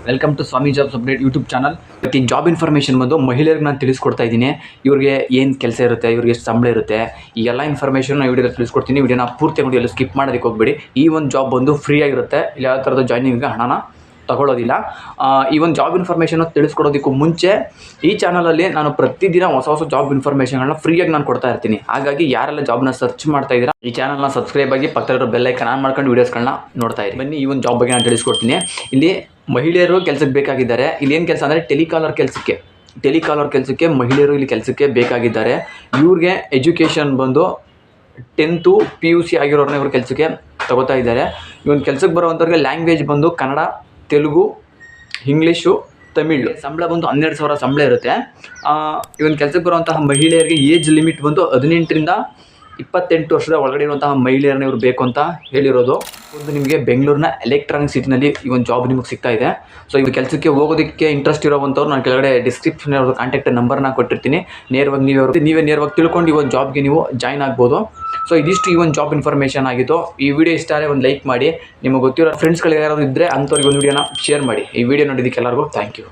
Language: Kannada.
Welcome to Swami jobs update YouTube channel. ಇವತ್ತು ಜಾಬ್ ಇನ್ಫಾರ್ಮೇಷನ್ ಬಂದು ಮಹಿಳೆಯರಿಗೆ ನಾನು ತಿಳಿಸ್ಕೊಡ್ತಾ ಇದ್ದೀನಿ. ಇವ್ರಿಗೆ ಏನು ಕೆಲಸ ಇರುತ್ತೆ, ಇವ್ರಿಗೆ ಎಷ್ಟು ಸಂಬಳ ಇರುತ್ತೆ, ಈ ಎಲ್ಲ ಇನ್ಫಾರ್ಮೇಷನ್ ನಾನು ವಿಡಿಯೋದಲ್ಲಿ ತಿಳಿಸ್ಕೊಡ್ತೀನಿ. ವಿಡಿಯೋನ ಪೂರ್ತಿ ನೋಡಿ, ಎಲ್ಲ ಸ್ಕಿಪ್ ಮಾಡೋದಕ್ಕೆ ಹೋಗ್ಬೇಡಿ. ಈ ಒಂದು ಜಾಬ್ ಬಂದು ಫ್ರೀ ಆಗಿರುತ್ತೆ. ಇಲ್ಲಿ ಯಾವ ಥರದ ಜಾಯ್ನಿಂಗ್ಗೆ ಹಣನ ತಗೊಳ್ಳೋದಿಲ್ಲ. ಈ ಒಂದು ಜಾಬ್ ಇನ್ಫಾರ್ಮೇಷನ್ ತಿಳಿಸ್ಕೊಡೋದಕ್ಕೂ ಮುಂಚೆ ಈ ಚಾನಲಲ್ಲಿ ನಾನು ಪ್ರತಿದಿನ ಹೊಸ ಜಾಬ್ ಇನ್ಫಾರ್ಮೇಷನ್ಗಳನ್ನ ಫ್ರೀಯಾಗಿ ನಾನು ಕೊಡ್ತಾ ಇರ್ತೀನಿ. ಹಾಗಾಗಿ ಯಾರೆಲ್ಲ ಜಾಬ್ನ ಸರ್ಚ್ ಮಾಡ್ತಾ ಇದ್ದೀರಾ, ಈ ಚಾನಲ್ನ ಸಬ್ಸ್ಕ್ರೈಬ್ ಆಗಿ ಪಕ್ಕದಲ್ಲಿರೋ ಬೆಲ್ ಐಕಾನ್ ಆನ್ ಮಾಡ್ಕೊಂಡು ವೀಡಿಯೋಸ್ಗಳನ್ನ ನೋಡ್ತಾ ಇರಿ. ಬನ್ನಿ, ಈ ಒಂದು ಜಾಬ್ ಬಗ್ಗೆ ನಾನು ತಿಳಿಸ್ಕೊಡ್ತೀನಿ. ಇಲ್ಲಿ ಮಹಿಳೆಯರು ಕೆಲಸಕ್ಕೆ ಬೇಕಾಗಿದ್ದಾರೆ. ಇಲ್ಲಿ ಏನು ಕೆಲಸ ಅಂದರೆ ಟೆಲಿಕಾಲರ್ ಕೆಲಸಕ್ಕೆ ಮಹಿಳೆಯರು ಇಲ್ಲಿ ಕೆಲಸಕ್ಕೆ ಬೇಕಾಗಿದ್ದಾರೆ. ಇವ್ರಿಗೆ ಎಜುಕೇಷನ್ ಬಂದು 10th PUC ಆಗಿರೋರನ್ನ ಇವ್ರ ಕೆಲಸಕ್ಕೆ ತಗೋತಾ ಇದ್ದಾರೆ. ಇವನ್ ಕೆಲಸಕ್ಕೆ ಬರುವಂಥವ್ರಿಗೆ ಲ್ಯಾಂಗ್ವೇಜ್ ಬಂದು ಕನ್ನಡ, ತೆಲುಗು, ಇಂಗ್ಲೀಷು, ತಮಿಳು. ಸಂಬಳ ಬಂದು 12,000 ಸಂಬಳ ಇರುತ್ತೆ. ಇವನ್ ಕೆಲಸಕ್ಕೆ ಬರುವಂತಹ ಮಹಿಳೆಯರಿಗೆ ಏಜ್ ಲಿಮಿಟ್ ಬಂದು 18ರಿಂದ 28 ವರ್ಷದ ಒಳಗಡೆ ಇರುವಂತಹ ಮಹಿಳೆಯರನ್ನ ಇವರು ಬೇಕು ಅಂತ ಹೇಳಿರೋದು. ಒಂದು ನಿಮಗೆ ಬೆಂಗಳೂರಿನ ಎಲೆಕ್ಟ್ರಾನಿಕ್ ಸಿಟಿನಲ್ಲಿ ಈ ಒಂದು ಜಾಬ್ ನಿಮಗೆ ಸಿಗ್ತಾ ಇದೆ. ಸೊ ಇವ್ರ ಕೆಲಸಕ್ಕೆ ಹೋಗೋದಕ್ಕೆ ಇಂಟ್ರೆಸ್ಟ್ ಇರೋವಂಥವ್ರು ನಾನು ಕೆಳಗಡೆ ಡಿಸ್ಕ್ರಿಪ್ಷನ್ ಅವ್ರದ್ದು ಕಾಂಟ್ಯಾಕ್ಟ್ ನಂಬರ್ನ ಕೊಟ್ಟಿರ್ತೀನಿ. ನೇರವಾಗಿ ನೀವೇ ನೇರವಾಗಿ ತಿಳ್ಕೊಂಡು ಈ ಒಂದು ಜಾಬ್ಗೆ ನೀವು ಜಾಯ್ನ್ ಆಗ್ಬೋದು. ಸೊ ಇದಿಷ್ಟು ಈ ಒಂದು ಜಾಬ್ ಇನ್ಫಾರ್ಮೇಷನ್ ಆಗಿತ್ತು. ಈ ವಿಡಿಯೋ ಇಷ್ಟ ಆದರೆ ಒಂದು ಲೈಕ್ ಮಾಡಿ. ನಿಮಗೆ ಗೊತ್ತಿರೋ ಫ್ರೆಂಡ್ಸ್ಗಳಿಗೆ ಯಾರಾದರೂ ಇದ್ದರೆ ಅಂಥವ್ರಿಗೆ ಒಂದು ವಿಡಿಯೋನ ಶೇರ್ ಮಾಡಿ. ಈ ವಿಡಿಯೋ ನೋಡಿದ್ದಕ್ಕೆ ಎಲ್ಲರಿಗೂ ಥ್ಯಾಂಕ್ ಯು.